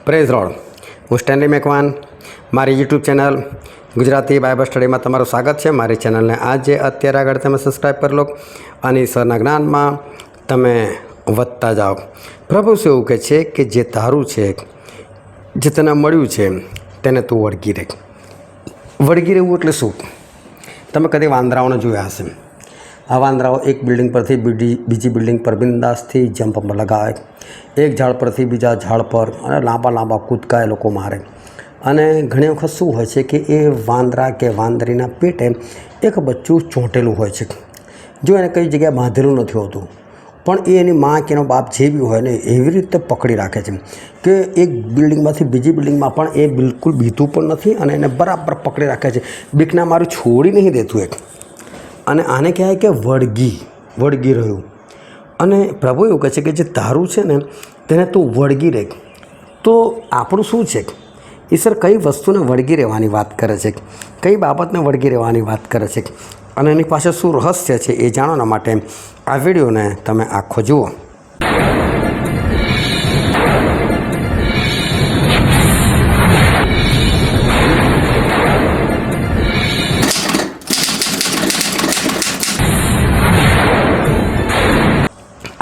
Praise road. હું Stanley Macwan, મારી YouTube channel Gujarati Bible સ્ટડીમાં તમારું સ્વાગત છે. મારી ચેનલને આજે અત્યારે આગળ તમે સબસ્ક્રાઈબ કરી લો અને ઈશ્વરના જ્ઞાનમાં તમે વધતા જાઓ. પ્રભુ શું એવું કહે છે કે જે તારું છે, જે તને મળ્યું છે તેને તું વળગી રહે. વળગી રહેવું એટલે શું? તમે કદી વાંદરાઓને જોયા હશે. આ વાંદરાઓ એક બિલ્ડિંગ પરથી બીજી બિલ્ડિંગ પર બિંદાસથી જમ્પ લગાવે, એક ઝાડ પરથી બીજા ઝાડ પર, અને લાંબા લાંબા કૂદકા એ લોકો મારે. અને ઘણી વખત શું હોય છે કે એ વાંદરા કે વાંદરીના પેટે એક બચ્ચું ચોંટેલું હોય છે. જો એને કઈ જગ્યાએ બાંધેલું નથી હોતું, પણ એ એની મા કે એનો બાપ જે બી હોય ને એવી રીતે પકડી રાખે છે કે એક બિલ્ડિંગમાંથી બીજી બિલ્ડિંગમાં પણ એ બિલકુલ બીતું પણ નથી અને એને બરાબર પકડી રાખે છે. બીકના મારું છોડી નહીં દેતું એક. અને આને કહેવાય કે વળગી રહ્યું. અને પ્રભુ એવું કહે છે કે જે તારું છે ને તેને તું વળગી રહે. તો આપણું શું છે? ઈશ્વર કઈ વસ્તુને વળગી રહેવાની વાત કરે છે, કઈ બાબતને વળગી રહેવાની વાત કરે છે, અને એની પાસે શું રહસ્ય છે એ જાણવા માટે આ વિડીયોને તમે આખો જુઓ.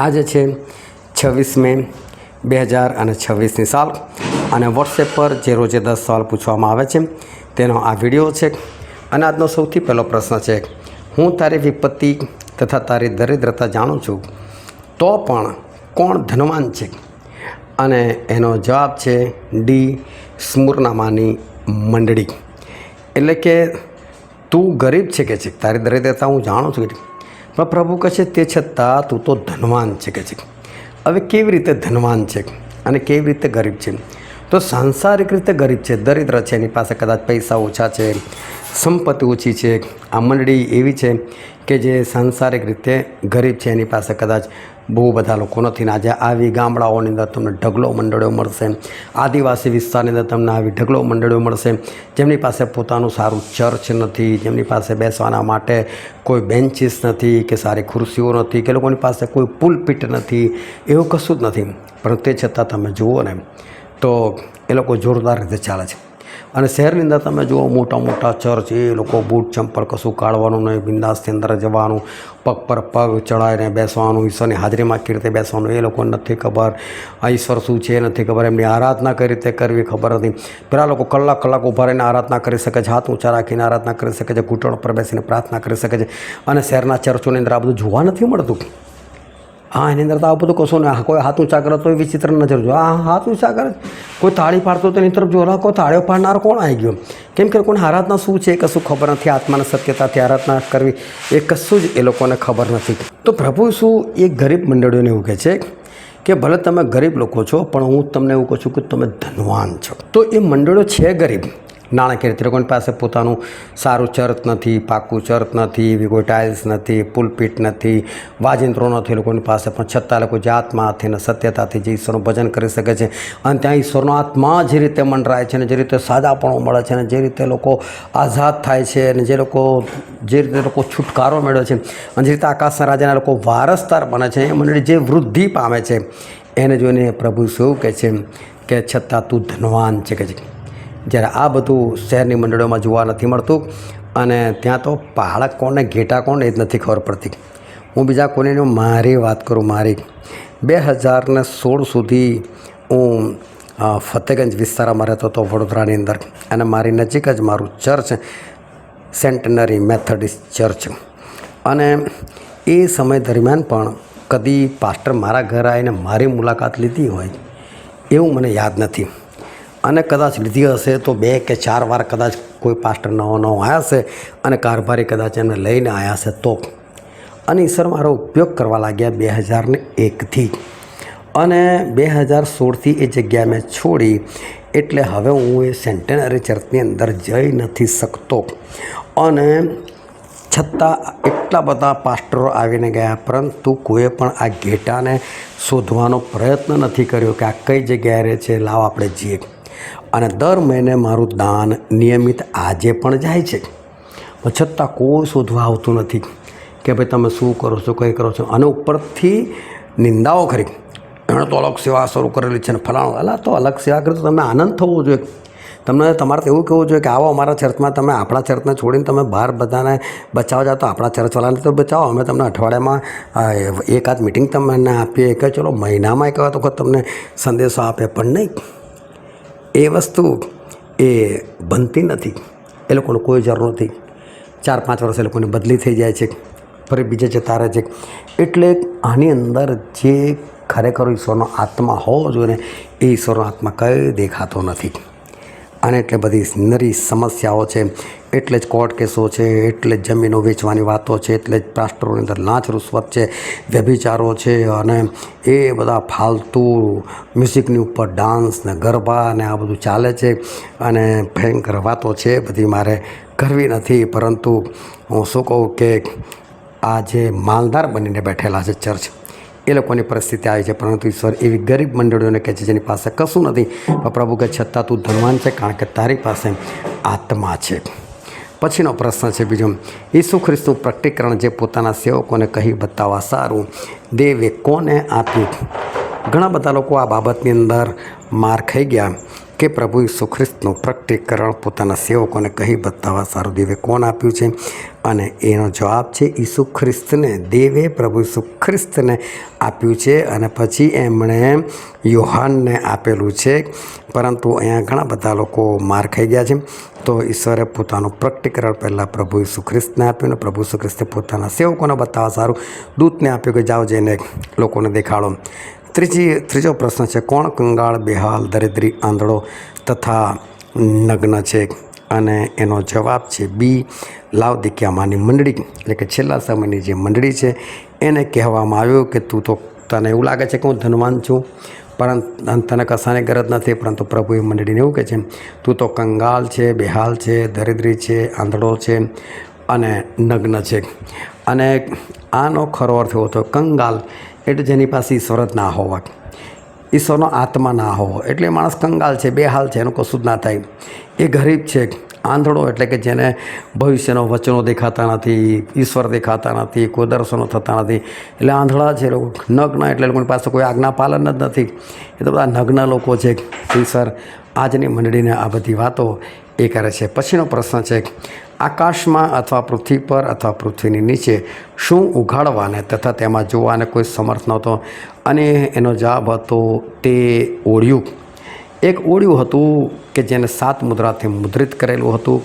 આજે છે 26 મે 2026ની સાલ, અને વોટ્સએપ પર જે રોજે 10 સવાલ પૂછવામાં આવે છે તેનો આ વિડીયો છે. અને આજનો સૌથી પહેલો પ્રશ્ન છે, હું તારી વિપત્તિ તથા તારી દરિદ્રતા જાણું છું, તો પણ કોણ ધનવાન છે? અને એનો જવાબ છે ડી, સ્મુર્નામાંની મંડળી. એટલે કે તું ગરીબ છે કે છે, તારી દરિદ્રતા હું જાણું છું, પણ પ્રભુ કહે છે તે છતાં તું તો ધનવાન છે કે છે. હવે કેવી રીતે ધનવાન છે અને કેવી રીતે ગરીબ છે? તો સાંસારિક રીતે ગરીબ છે, દરિદ્ર છે, એની પાસે કદાચ પૈસા ઓછા છે, સંપત્તિ ઓછી છે. આ મંડળી એવી છે કે જે સાંસારિક રીતે ગરીબ છે, એની પાસે કદાચ બહુ બધા લોકો નથી. ને આજે આવી ગામડાઓની અંદર તમને ઢગલો મંડળીઓ મળશે, આદિવાસી વિસ્તારની અંદર તમને આવી ઢગલો મંડળીઓ મળશે જેમની પાસે પોતાનું સારું ચર્ચ નથી, જેમની પાસે બેસવાના માટે કોઈ બેન્ચીસ નથી કે સારી ખુરશીઓ નથી, કે લોકોની પાસે કોઈ પુલપીટ નથી, એવું કશું જ નથી. પણ તે છતાં તમે જુઓ ને તો એ લોકો જોરદાર રીતે ચાલે છે. અને શહેરની અંદર તમે જુઓ મોટા મોટા ચર્ચ, એ લોકો બૂટ ચંપલ કશું કાઢવાનું નહીં, બિંદાસથી અંદર જવાનું, પગ પર પગ ચડાવીને બેસવાનું, ઈશ્વરની હાજરીમાં કેવી રીતે બેસવાનું એ લોકોને નથી ખબર. આ ઈશ્વર શું છે એ નથી ખબર, એમની આરાધના કઈ રીતે કરવી ખબર નથી. પેલા લોકો કલાક ઊભા રહીને આરાધના કરી શકે છે, હાથ ઊંચા રાખીને આરાધના કરી શકે છે, ઘૂંટણ પર બેસીને પ્રાર્થના કરી શકે છે. અને શહેરના ચર્ચોની અંદર આ બધું જોવા નથી મળતું. હા, એની અંદર તો આ બધું કશું નહીં. કોઈ હાથ ઊંચા કરે તો એ વિચિત્ર નજર જો, આ હાથ ઊંચા કરે, કોઈ તાળી પાડતો તો એની તરફ જોવા, કોઈ તાળીઓ પાડનાર કોણ આવી ગયો? કેમ કે લોકોને આરાધના શું છે એ કશું ખબર નથી. આત્માના સત્યતાથી આરાધના કરવી એ કશું જ એ લોકોને ખબર નથી. તો પ્રભુ શું એ ગરીબ મંડળીઓને એવું કહે છે કે ભલે તમે ગરીબ લોકો છો, પણ હું તમને એવું કહું છું કે તમે ધનવાન છો. તો એ મંડળીઓ છે ગરીબ, નાણાકીય રીતે. લોકોની પાસે પોતાનું સારું ચર્ચ નથી, પાકું ચર્ચ નથી, એવી કોઈ ટાઇલ્સ નથી, પુલપીટ નથી, વાજિંત્રો નથી લોકોની પાસે, પણ છતાં લોકો જે આત્માથી અને સત્યતાથી જે ઈશ્વરનું ભજન કરી શકે છે, અને ત્યાં ઈશ્વરનો આત્મા જે રીતે મંડરાય છે, અને જે રીતે સાદાપણો મળે છે, અને જે રીતે લોકો આઝાદ થાય છે, અને જે રીતે લોકો છુટકારો મેળવે છે, અને જે રીતે આકાશના રાજાના લોકો વારસદાર બને છે, એ મંડળી જે વૃદ્ધિ પામે છે, એને જોઈને પ્રભુ શું કહે છે કે છતાં તું ધનવાન છે કે છે. જ્યારે આ બધું શહેરની મંડળીઓમાં જોવા નથી મળતું, અને ત્યાં તો પાળક કોણ ને ઘેટા કોણ એ જ નથી ખબર પડતી. હું બીજા કોઈની મારી વાત કરું, મારી 2016 સુધી હું ફતેગંજ વિસ્તારમાં રહેતો હતો વડોદરાની અંદર, અને મારી નજીક જ મારું ચર્ચ સેન્ટનરી મેથોડિસ્ટ ચર્ચ. અને એ સમય દરમિયાન પણ કદી પાસ્ટર મારા ઘરે આવીને મારી મુલાકાત લીધી હોય એવું મને યાદ નથી. અને કદાચ લીધી હશે તો 2 કે 4 વાર કદાચ કોઈ પાસ્ટર નવો આવ્યા હશે, અને કારભારી કદાચ એને લઈને આવ્યા હશે તો. અને ઈશ્વર મારો ઉપયોગ કરવા લાગ્યા 2001થી, અને 2016થી એ જગ્યા મેં છોડી. એટલે હવે હું એ સેન્ટેનરી ચર્ચની અંદર જઈ નથી શકતો. અને છતાં એટલા બધા પાસ્ટરો આવીને ગયા, પરંતુ કોઈએ પણ આ ઘેટાને શોધવાનો પ્રયત્ન નથી કર્યો કે આ કઈ જગ્યાએ રહે છે, લાવ આપણે જઈએ. અને દર મહિને મારું દાન નિયમિત આજે પણ જાય છે, પણ છતાં કોઈ શોધવા આવતું નથી કે ભાઈ તમે શું કરો છો, કંઈ કરો છો. અને ઉપરથી નિંદાઓ ખરી. એણે તો અલગ સેવા શરૂ કરેલી છે ને ફલાણું. અલા તો અલગ સેવા કરી તો તમને આનંદ થવો જોઈએ. તમારે એવું કહેવું જોઈએ કે આવો અમારા ચર્ચમાં, તમે આપણા ચર્ચને છોડીને તમે બહાર બધાને બચાવવા જાઓ તો આપણા ચર્ચવાળાને તો બચાવો. અમે તમને અઠવાડિયામાં એકાદ મિટિંગ તમને આપીએ કે ચલો મહિનામાં એક વખત તમને સંદેશો આપે, પણ નહીં. એ વસ્તુ એ બનતી નથી. એ લોકોને કોઈ જરૂર નથી. 4-5 વર્ષ એ લોકોની બદલી થઈ જાય છે, ફરી બીજે જતા રહે છે. એટલે આની અંદર જે ખરેખર ઈશ્વરનો આત્મા હોવો જોઈએ ને, એ ઈશ્વરનો આત્મા કંઈ દેખાતો નથી. અને એટલે બધી નરી સમસ્યાઓ છે, એટલે જ કોર્ટ કેસો છે, એટલે જ જમીનો વેચવાની વાતો છે, એટલે જ પાસ્ટરોની અંદર લાંચ રૂશ્વત છે, વ્યભિચારો છે, અને એ બધા ફાલતુ મ્યુઝિકની ઉપર ડાન્સ ને ગરબા ને આ બધું ચાલે છે. અને ભયંકર વાતો છે, બધી મારે કરવી નથી. પરંતુ હું શું કહું કે આ જે માલદાર બનીને બેઠેલા છે ચર્ચ, એ લોકોની પરિસ્થિતિ આવી છે. પરંતુ ઈશ્વર એવી ગરીબ મંડળીઓને કહે છે જેની પાસે કશું નથી, પણ પ્રભુ કહે છતાં તું ધનવાન છે, કારણ કે તારી પાસે આત્મા છે. પછીનો પ્રશ્ન છે બીજો, ઈસુ ખ્રિસ્તનું પ્રકટીકરણ જે પોતાના સેવકોને કહી બતાવવા સારું દેવે કોને આપ્યું? ઘણા બધા લોકો આ બાબતની અંદર માર ખાઈ ગયા કે પ્રભુ ઈસુ ખ્રિસ્તનું પ્રકટીકરણ પોતાના સેવકોને કહી બતાવવા સારું દેવે કોણ આપ્યું છે? અને એનો જવાબ છે ઈસુ ખ્રિસ્તને. દેવે પ્રભુ ઈસુ ખ્રિસ્તને આપ્યું છે, અને પછી એમણે યોહાનને આપેલું છે. પરંતુ અહીંયા ઘણા બધા લોકો માર ખાઈ ગયા છે. તો ઈશ્વરે પોતાનું પ્રકટીકરણ પહેલાં પ્રભુ ઈસુ ખ્રિસ્તને આપ્યું, ને પ્રભુ ઈસુ ખ્રિસ્તે પોતાના સેવકોને બતાવવા સારું દૂતને આપ્યું કે જાઓ જઈને લોકોને દેખાડો. ત્રીજો પ્રશ્ન છે, કોણ કંગાળ, બેહાલ, દરિદ્રી, આંધળો તથા નગ્ન છે? અને એનો જવાબ છે બી, લાવદિકિયામાંની મંડળી, એટલે કે છેલ્લા સમયની જે મંડળી છે એને કહેવામાં આવ્યું કે તને એવું લાગે છે કે હું ધનવાન છું, પરંતુ તને કશાની ગરજ નથી. પરંતુ પ્રભુ એ મંડળીને એવું કહે છે, તું તો કંગાળ છે, બેહાલ છે, દરિદ્રી છે, આંધળો છે અને નગ્ન છે. અને આનો ખરો અર્થ એવો હતો, કંગાળ એટલે જેની પાસે ઈશ્વર જ ના હોવા, ઈશ્વરનો આત્મા ના હોવો, એટલે માણસ કંગાળ છે, બેહાલ છે, એનું કશું જ ના થાય. એ ગરીબ છે. આંધળો એટલે કે જેને ભવિષ્યનો વચનો દેખાતા નથી, ઈશ્વર દેખાતા નથી, કોઈ દર્શનો થતા નથી, એટલે આંધળા છે લોકો. નગ્ન એટલે લોકોની પાસે કોઈ આજ્ઞા પાલન જ નથી, એ તો બધા નગ્ન લોકો છે. ઈશ્વર આજની મંડળીને આ બધી વાતો એ કરે છે. પછીનો પ્રશ્ન છે, આકાશમાં અથવા પૃથ્વી પર અથવા પૃથ્વીની નીચે શું ઉઘાડવાને તથા તેમાં જોવાને કોઈ સમર્થ નહોતો? અને એનો જવાબ હતો તે ઓળિયું. એક ઓળિયું હતું કે જેને 7 મુદ્રાથી મુદ્રિત કરેલું હતું,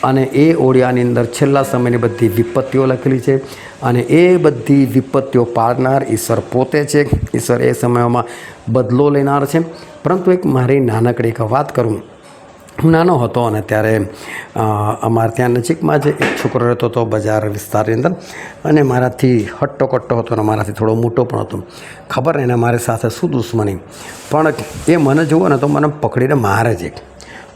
અને એ ઓળિયાની અંદર છેલ્લા સમયની બધી વિપત્તિઓ લખેલી છે, અને એ બધી વિપત્તિઓ પાડનાર ઈશ્વર પોતે છે. ઈશ્વર એ સમયોમાં બદલો લેનાર છે. પરંતુ એક મારી નાનકડી એક વાત કરું. હું નાનો હતો અને ત્યારે અમારે ત્યાં નજીકમાં જ એક છોકરો રહેતો હતો બજાર વિસ્તારની અંદર, અને મારાથી હટ્ટો કટ્ટો હતો અને મારાથી થોડો મોટો પણ હતો. ખબર નહીં એને મારી સાથે શું દુશ્મની, પણ એ મને જુઓ ને તો મને પકડીને મારે છે.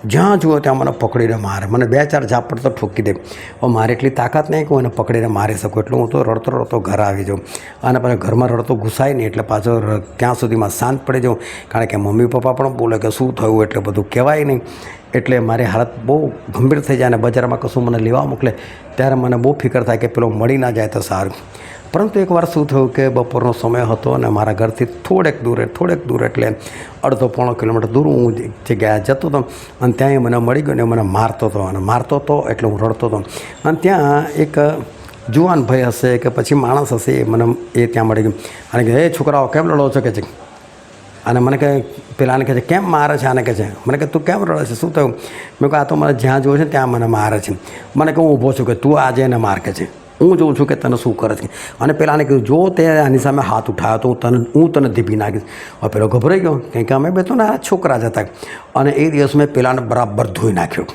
જ્યાં જુઓ ત્યાં મને પકડીને મારે, મને 2-4 ઝાપટ તો ઠોકી દે. હવે મારે એટલી તાકાત નહીં કે હું એને પકડીને મારી શકું. એટલે હું તો રડતો રડતો ઘર આવી જાઉં, અને પછી ઘરમાં રડતો ઘૂસાય નહીં, એટલે પાછો ત્યાં સુધીમાં શાંત પડી જાઉં. કારણ કે મમ્મી પપ્પા પણ બોલે કે શું થયું, એટલે બધું કહેવાય નહીં. એટલે મારી હાલત બહુ ગંભીર થઈ જાય, અને બજારમાં કશું મને લેવા મોકલે ત્યારે મને બહુ ફિકર થાય કે પેલો મળી ના જાય તો સારું. પરંતુ એકવાર શું થયું કે બપોરનો સમય હતો, અને મારા ઘરથી થોડેક દૂર એટલે 1.5-પોણો કિલોમીટર દૂર હું એક જગ્યાએ જતો હતો, અને ત્યાં એ મને મળી ગયો ને મને મારતો હતો. એટલે હું રડતો હતો. અને ત્યાં એક જુવાન ભાઈ હશે કે પછી માણસ હશે, એ ત્યાં મળી ગયું, અને કે એ છોકરાઓ કેમ લડો છો કે છે? અને મને કહે, પેલાને કહે છે કેમ મારે છે? આને કહે છે, મને કહે તું કેમ રડે છે, શું થયું? મેં કહું આ તો મને જ્યાં જોવે છે ત્યાં મને મારે છે. મને કહું ઊભો છું કે તું આજે એને માર કે છે, હું જોઉં છું કે તને શું કરે છે. અને પેલાને કીધું જો તે આની સામે હાથ ઉઠાવ્યો તો હું તને ધીપી નાખીશ. હવે પેલો ગભરાઈ ગયો, કેમ કે અમે બે તો ના છોકરા જ હતા. અને એ દિવસ મેં પેલાને બરાબર ધોઈ નાખ્યો,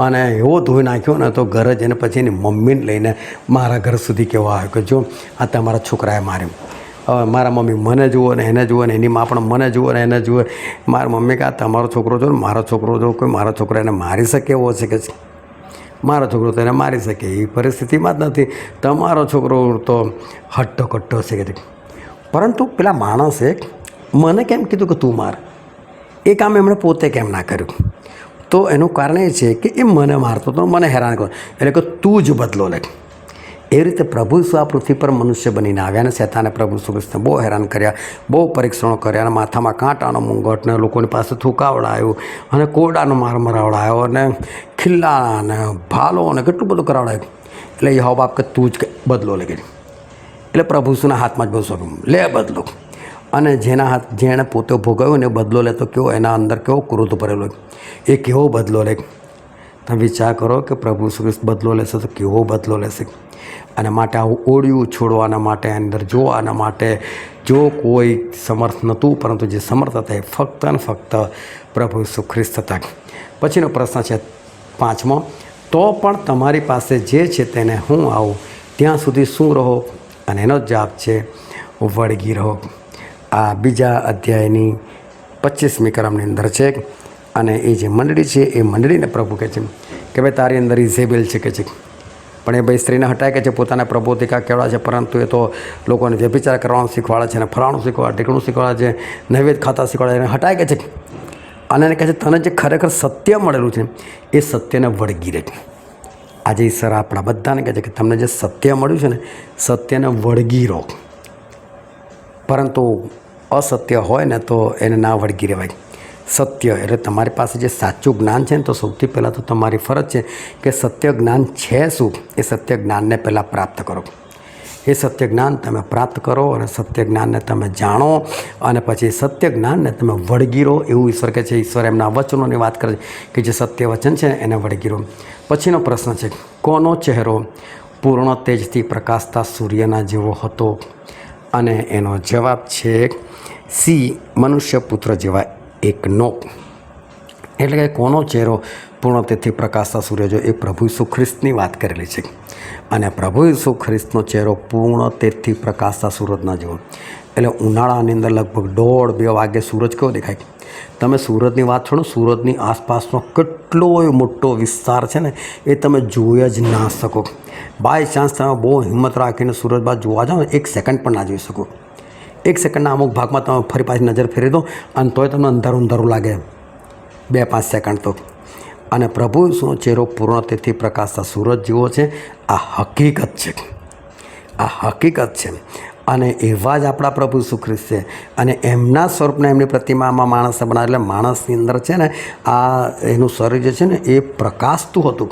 અને એવો ધોઈ નાખ્યો ને તો ઘરે જઈને પછી એની મમ્મીને લઈને મારા ઘર સુધી કહેવા આવ્યો કે જો આ તમારા છોકરાએ માર્યો. હવે મારા મમ્મી મને જુઓ ને એને જુઓ ને એની માં પણ મને જુઓ ને એને જુએ. મારા મમ્મી કહે તમારો છોકરો જો ને મારો છોકરો જો, કોઈ મારો છોકરો એને મારી શકે એવો છે કે મારો છોકરો તો એને મારી શકે એ પરિસ્થિતિમાં જ નથી. તમારો છોકરો તો હટ્ટો કટ્ટો છે કે. પરંતુ પેલા માણસે મને કેમ કીધું કે તું માર? એ કામ એમણે પોતે કેમ ના કર્યું? તો એનું કારણ એ છે કે એ મને મારતો હતો, મને હેરાન કર્યો. એટલે કે તું જ બદલો લે. એ રીતે પ્રભુ ઈસુ આ પૃથ્વી પર મનુષ્ય બનીને આવ્યા અને શેતાને પ્રભુ ઈસુ ખ્રિસ્તને બહુ હેરાન કર્યા, બહુ પરીક્ષણો કર્યા અને માથામાં કાંટાનો મુંગટ ને લોકોની પાસે થૂકાવડાયો અને કોરડાનો માર મરાવડાયો અને ખિલ્લા અને ભાલો અને કેટલું બધું કરાવડાયું. એટલે યહોવા બાપ કે તું જ બદલો લે ગઈ. એટલે પ્રભુ ઈસુના હાથમાં જ બહુ સોંપ્યું, લે બદલો. અને જેણે પોતે ભોગવ્યો ને બદલો લે તો કેવો એના અંદર કેવો ક્રોધ ભરેલો, એ કેવો બદલો લે. તમે વિચાર કરો કે પ્રભુ ઈસુ ખ્રિસ્ત બદલો લેશે તો કેવો બદલો લેશે. અને માટે આવું ઓળિયું છોડવાના માટે, અંદર જોવાના માટે જો કોઈ સમર્થ નહોતું, પરંતુ જે સમર્થ હતા એ ફક્ત અને ફક્ત પ્રભુ ઈસુ ખ્રિસ્ત હતા. પછીનો પ્રશ્ન છે 5મો, તો પણ તમારી પાસે જે છે તેને હું આવું ત્યાં સુધી શું રહો? અને એનો જવાબ છે વળગી રહો. આ 2 અધ્યાયની 25મી કલમની અંદર છે. અને એ જે મંડળી છે એ મંડળીને પ્રભુ કહે છે કે ભાઈ તારી અંદર ઇઝેબેલ છે કે છે, પણ એ ભાઈ સ્ત્રીને હટાય કે છે, પોતાના પ્રબોધિકા કેળવા છે, પરંતુ એ તો લોકોને વ્યભિચાર કરવાનું શીખવાડે છે અને ફલાણું શીખવાડે, ઢીકણું શીખવાડે છે, નૈવેદ્ય ખાતા શીખવાડે, એને હટાય કે છે. અને એને કહે છે તને જે ખરેખર સત્ય મળેલું છે એ સત્યને વળગી રહે. આજે ઈશ્વર આપણા બધાને કહે છે કે તમને જે સત્ય મળ્યું છે ને સત્યને વળગી રહો, પરંતુ અસત્ય હોય ને તો એને ના વળગી રહેવાય. સત્ય એટલે તમારી પાસે જે સાચું જ્ઞાન છે ને તો સૌથી પહેલાં તો તમારી ફરજ છે કે સત્ય જ્ઞાન છે શું એ સત્ય જ્ઞાનને પહેલાં પ્રાપ્ત કરો. એ સત્ય જ્ઞાન તમે પ્રાપ્ત કરો અને સત્ય જ્ઞાનને તમે જાણો અને પછી સત્ય જ્ઞાનને તમે વળગી રહો. એવું ઈશ્વર કહે છે. ઈશ્વર એમના વચનોની વાત કરે છે કે જે સત્ય વચન છે ને એને વળગી રહો. પછીનો પ્રશ્ન છે કોનો ચહેરો પૂર્ણ તેજથી પ્રકાશતા સૂર્યના જેવો હતો? અને એનો જવાબ છે સી, મનુષ્ય પુત્ર જેવા એકનો. એટલે કે કોનો ચહેરો પૂર્ણ તેજથી પ્રકાશતા સૂર્ય જો, એ પ્રભુ ઈસુ ખ્રિસ્તની વાત કરેલી છે. અને પ્રભુ ઈસુ ખ્રિસ્તનો ચહેરો પૂર્ણ તેજથી પ્રકાશતા સૂરજના જેવો. એટલે ઉનાળાની અંદર લગભગ 1:30-2 વાગે સૂરજ કેવો દેખાય. તમે સૂરજની વાત છોડો, સૂરજની આસપાસનો કેટલો મોટો વિસ્તાર છે ને એ તમે જોઈ જ ના શકો. બાય ચાન્સ તમે બહુ હિંમત રાખીને સૂરજ બાદ જોવા જાઓ ને 1 સેકન્ડ પણ ના જોઈ શકો. 1 સેકન્ડના અમુક ભાગમાં તમે ફરી પાછી નજર ફેરવી દો અને તોય તમને અંધારું અંધારું લાગે 2-5 સેકન્ડ તો. અને પ્રભુ ઈસુનો ચહેરો પૂર્ણ તેજથી પ્રકાશતા સૂરજ જેવો છે. આ હકીકત છે, આ હકીકત છે. અને એવા જ આપણા પ્રભુ ઈસુ ખ્રિસ્ત છે. અને એમના સ્વરૂપને એમની પ્રતિમામાં માણસે બનાવે. એટલે માણસની અંદર છે ને આ એનું શરીર જે છે ને એ પ્રકાશતું હતું.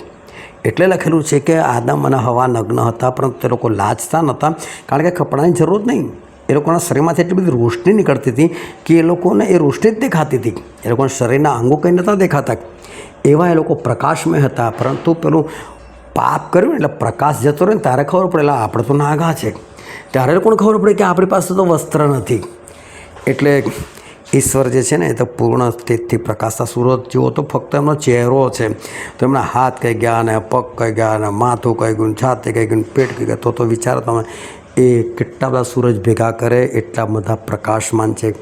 એટલે લખેલું છે કે આદમ અને હવા નગ્ન હતા, પરંતુ તે લોકો લાજતા નહોતા, કારણ કે કપડાની જરૂર જ નહીં. એ લોકોના શરીરમાંથી એટલી બધી રોશની નીકળતી હતી કે એ લોકોને એ રોશની જ દેખાતી હતી. એ લોકોના શરીરના અંગો કંઈ નહોતા દેખાતા. એવા એ લોકો પ્રકાશમય હતા. પરંતુ પેલું પાપ કર્યું એટલે પ્રકાશ જતો રહે ને ત્યારે ખબર પડે આપણે તો નાગા છે. ત્યારે લોકોને ખબર પડે કે આપણી પાસે તો વસ્ત્ર નથી. એટલે ઈશ્વર જે છે ને એ તો પૂર્ણ તેજથી પ્રકાશતા સૂરજ જેવો તો ફક્ત એમનો ચહેરો છે. તો એમના હાથ કહી ગયા અને પગ કહી ગયા અને માથું કહી ગયું, છાતી કહી ગયું, પેટ કહી ગયા. તો વિચારો તમે એ કેટલા બધા સૂરજ ભેગા કરે એટલા બધા પ્રકાશમાન છે.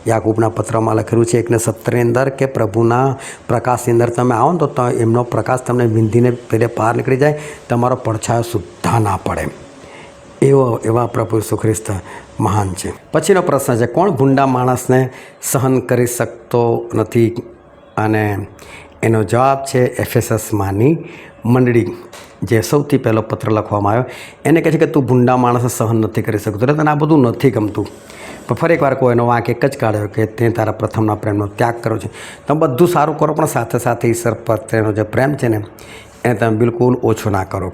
યાકૂબના પત્રમાં લખેલું છે 1:17 અંદર કે પ્રભુના પ્રકાશની અંદર તમે આવો ને તો એમનો પ્રકાશ તમને વિંધીને પહેલે પાર નીકળી જાય, તમારો પડછાયો સુદ્ધા ના પડે. એવા પ્રભુ ઈસુ ખ્રિસ્ત મહાન છે. પછીનો પ્રશ્ન છે કોણ ભૂંડા માણસને સહન કરી શકતો નથી? અને એનો જવાબ છે એફેસસમાંની મંડળી, જે સૌથી પહેલો પત્ર લખવામાં આવ્યો. એને કહે છે કે તું ભૂંડા માણસને સહન નથી કરી શકતો, એટલે તને આ બધું નથી ગમતું. પણ ફરી એકવાર કોઈનો વાંક એક જ કાઢ્યો કે તે તારા પ્રથમના પ્રેમનો ત્યાગ કર્યો છે. તમે બધું સારું કરો પણ સાથે સાથે ઈશ્વર પ્રત્યેનો જે પ્રેમ છે ને એને તમે બિલકુલ ઓછો ના કરો.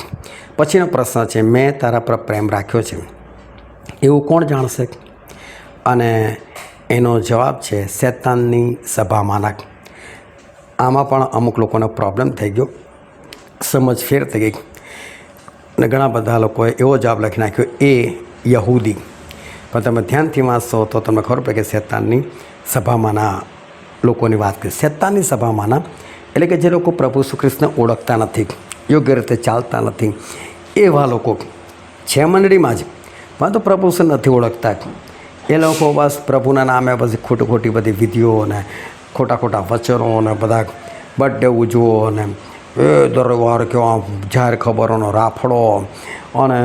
પછીનો પ્રશ્ન છે મેં તારા પર પ્રેમ રાખ્યો છે એવું કોણ જાણશે? અને એનો જવાબ છે શેતાનની સભામાંના. આમાં પણ અમુક લોકોનો પ્રોબ્લેમ થઈ ગયો, સમજ ફેર થઈ ગઈ અને ઘણા બધા લોકોએ એવો જવાબ લખી નાખ્યો એ યહૂદી. પણ તમે ધ્યાનથી વાંચશો તો તમને ખબર પડે કે શેતાનની સભામાંના લોકોની વાત કરી. શેતાનની સભામાંના એટલે કે જે લોકો પ્રભુ ઈસુ ખ્રિસ્તને ઓળખતા નથી, યોગ્ય રીતે ચાલતા નથી, એવા લોકો છે મંડળીમાં જ, પરંતુ પ્રભુ ઈસુ નથી ઓળખતા. એ લોકો બસ પ્રભુના નામે પછી ખોટી બધી વિધિઓ અને ખોટા વચનો અને બધા બર્થડે ઉજવો અને એ દરવાર કેવા જાહેર ખબરોનો રાફડો અને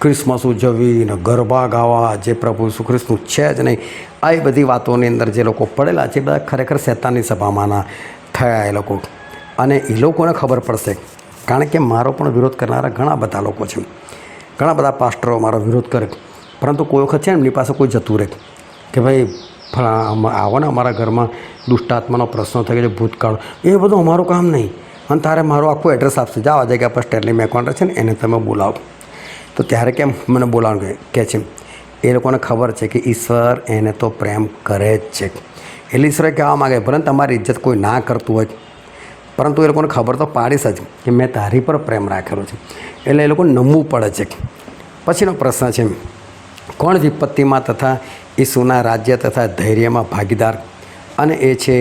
ક્રિસમસ ઉજવવી ને ગરબા ગાવા, જે પ્રભુ ઈસુ ખ્રિસ્તનું છે જ નહીં. આ બધી વાતોની અંદર જે લોકો પડેલા છે એ બધા ખરેખર શેતાનની સભામાંના થયા એ લોકો. અને એ લોકોને ખબર પડશે, કારણ કે મારો પણ વિરોધ કરનારા ઘણા બધા લોકો છે. ઘણા બધા પાસ્ટરો મારો વિરોધ કરે, પરંતુ કોઈ વખત છે ને એમની પાસે કોઈ જતું રહે કે ભાઈ આવો ને અમારા ઘરમાં દુષ્ટાત્માનો પ્રશ્ન થઈ ગયો છે, ભૂતકાળ, એ બધું અમારું કામ નહીં, અને તારે મારું આખું એડ્રેસ આપશે, જાઓ આ જગ્યા પર સ્ટેનલી મેકવાન્ડર છે ને એને તમે બોલાવો. તો ત્યારે કેમ મને બોલાવવાનું કહે છે? એ લોકોને ખબર છે કે ઈશ્વર એને તો પ્રેમ કરે જ છે. એટલે ઈશ્વરે કહેવા માગે ભલે તમારી ઇજ્જત કોઈ ના કરતું હોય, પરંતુ એ લોકોને ખબર તો પાડીશ જ કે મેં તારી પર પ્રેમ રાખેલો છે. એટલે એ લોકોને નમવું પડે છે. પછીનો પ્રશ્ન છે, કોણ વિપત્તિમાં તથા ઈસુના રાજ્ય તથા ધૈર્યમાં ભાગીદાર? અને એ છે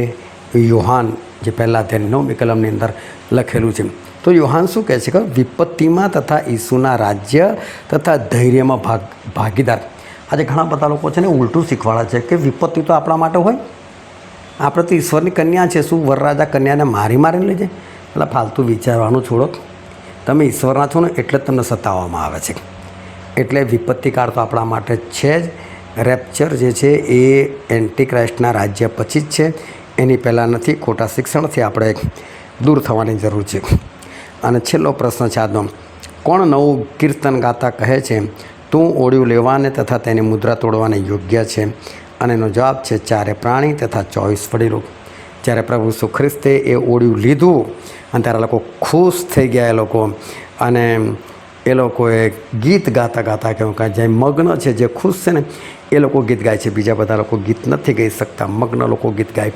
યોહાન, જે પહેલાં અધ્યાયની 9મી કલમની અંદર લખેલું છે. તો યોહાન શું કહે છે કે વિપત્તિમાં તથા ઈસુના રાજ્ય તથા ધૈર્યમાં ભાગીદાર. આજે ઘણા બધા લોકો છે ને ઉલટું શીખવાડે છે કે વિપત્તિ તો આપણા માટે હોય, આપણે તો ઈશ્વરની કન્યા છે, શું વરરાજા કન્યાને મારીને લઈ જાય? એટલે ફાલતુ વિચારવાનું છોડો. તમે ઈશ્વરના છો ને એટલે જ તમને સતાવવામાં આવે છે. એટલે વિપત્તિકાળ તો આપણા માટે છે જ. રેપ્ચર જે છે એ એન્ટીક્રાઇસ્ટના રાજ્ય પછી જ છે, એની પહેલાં નથી. ખોટા શિક્ષણથી આપણે દૂર થવાની જરૂર છે. અને છેલ્લો પ્રશ્ન છે આજનો, કોણ નવું કીર્તન ગાતા કહે છે તું ઓળિયું લેવાને તથા તેની મુદ્રા તોડવાને યોગ્ય છે? અને એનો જવાબ છે 4 પ્રાણી તથા 24 વડીલો. જ્યારે પ્રભુ ઈસુ ખ્રિસ્તે એ ઓળિયું લીધું અને ત્યારે લોકો ખુશ થઈ ગયા એ લોકો, અને એ લોકોએ ગીત ગાતા ગાતા કહ્યું કે જે મગ્ન છે, જે ખુશ છે ને એ લોકો ગીત ગાય છે. બીજા બધા લોકો ગીત નથી ગાઈ શકતા, મગ્ન લોકો ગીત ગાય.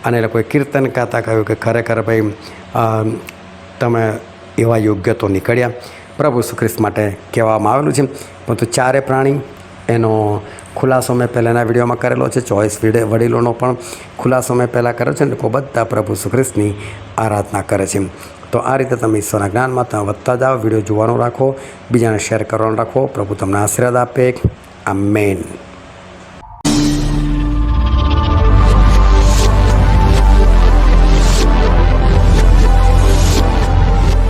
અને એ લોકોએ કીર્તન ગાતા કહ્યું કે ખરેખર ભાઈ તમે એવા યોગ્ય તો નીકળ્યા. પ્રભુ ઈસુ ખ્રિસ્ત માટે કહેવામાં આવેલું છે. પરંતુ 4 પ્રાણી એનો ખુલાસો મેં પહેલાંના વિડીયોમાં કરેલો છે, 24 વડીલોનો પણ ખુલાસો મેં પહેલાં કર્યો છે. લોકો બધા પ્રભુ ઈસુ ખ્રિસ્તની આરાધના કરે છે. તો આ રીતે તમે ઈશ્વરના જ્ઞાનમાં તમે વધતા જાઓ, વિડીયો જોવાનું રાખો, બીજાને શેર કરવાનું રાખો. પ્રભુ તમને આશીર્વાદ આપે. આમેન.